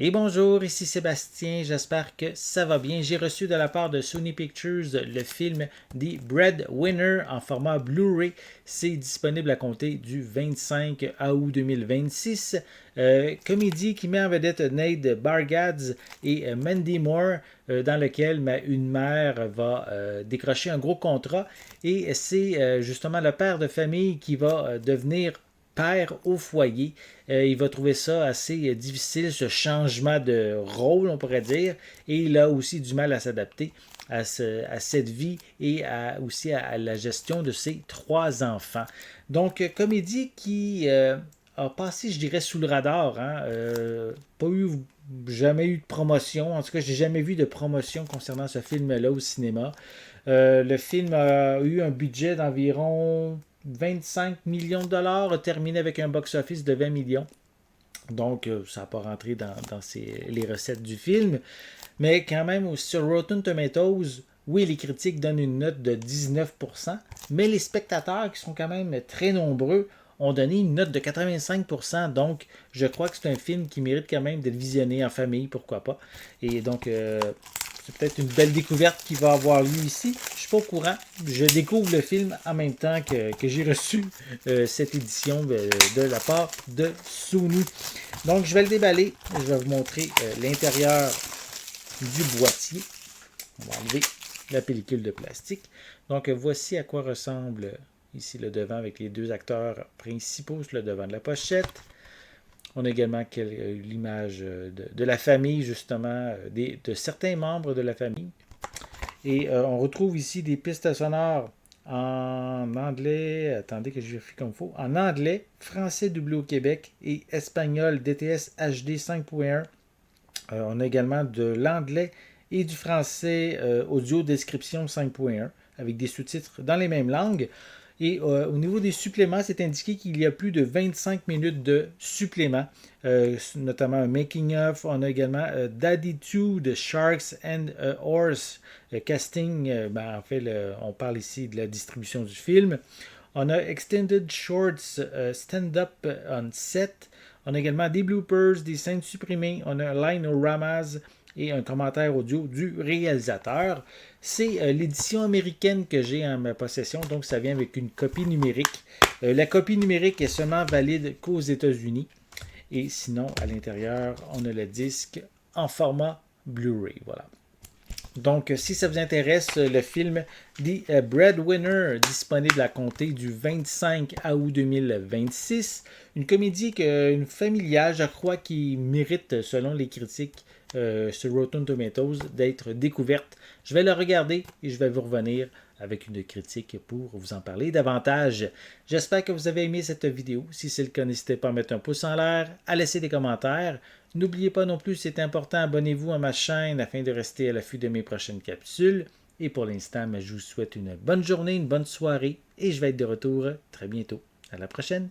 Et bonjour, ici Sébastien, j'espère que ça va bien. J'ai reçu de la part de Sony Pictures le film The Breadwinner en format Blu-ray. C'est disponible à compter du 25 août 2026. Comédie qui met en vedette Nate Bargatze et Mandy Moore, dans lequel une mère va décrocher un gros contrat. Et c'est justement le père de famille qui va devenir père au foyer. Il va trouver ça assez difficile, ce changement de rôle, on pourrait dire, et il a aussi du mal à s'adapter à cette vie et aussi à la gestion de ses trois enfants. Donc, comédie qui a passé, je dirais, sous le radar. Hein? Pas eu jamais eu de promotion. En tout cas, j'ai jamais vu de promotion concernant ce film-là au cinéma. Le film a eu un budget d'environ 25 millions de dollars, a terminé avec un box-office de 20 millions. Donc, ça n'a pas rentré dans les recettes du film. Mais quand même, sur Rotten Tomatoes, oui, les critiques donnent une note de 19%, mais les spectateurs, qui sont quand même très nombreux, ont donné une note de 85%. Donc, je crois que c'est un film qui mérite quand même d'être visionné en famille, pourquoi pas. Et donc, c'est peut-être une belle découverte qui va avoir lieu ici. Je ne suis pas au courant. Je découvre le film en même temps que j'ai reçu cette édition de la part de Sony. Donc, je vais le déballer. Je vais vous montrer l'intérieur du boîtier. On va enlever la pellicule de plastique. Donc, voici à quoi ressemble ici le devant avec les deux acteurs principaux sur le devant de la pochette. On a également l'image de la famille, justement, de certains membres de la famille. Et on retrouve ici des pistes sonores en anglais, attendez que je vérifie comme il faut, en anglais, français doublé au Québec et espagnol DTS HD 5.1. On a également de l'anglais et du français audio description 5.1 avec des sous-titres dans les mêmes langues. Et au niveau des suppléments, c'est indiqué qu'il y a plus de 25 minutes de suppléments, notamment un making-of. On a également Daddy 2 de Sharks and Horse casting. En fait, on parle ici de la distribution du film. On a Extended Shorts Stand-Up on Set. On a également des bloopers, des scènes supprimées. On a un line-o-ramas et un commentaire audio du réalisateur. C'est l'édition américaine que j'ai en ma possession, donc ça vient avec une copie numérique. La copie numérique est seulement valide qu'aux États-Unis. Et sinon, à l'intérieur, on a le disque en format Blu-ray. Voilà. Donc, si ça vous intéresse, le film The Breadwinner, disponible à compter du 25 août 2026. Une comédie une familiale, je crois, qui mérite, selon les critiques sur Rotten Tomatoes, d'être découverte. Je vais le regarder et je vais vous revenir avec une critique pour vous en parler davantage. J'espère que vous avez aimé cette vidéo. Si c'est le cas, n'hésitez pas à mettre un pouce en l'air, à laisser des commentaires. N'oubliez pas non plus, c'est important, abonnez-vous à ma chaîne afin de rester à l'affût de mes prochaines capsules. Et pour l'instant, je vous souhaite une bonne journée, une bonne soirée et je vais être de retour très bientôt. À la prochaine!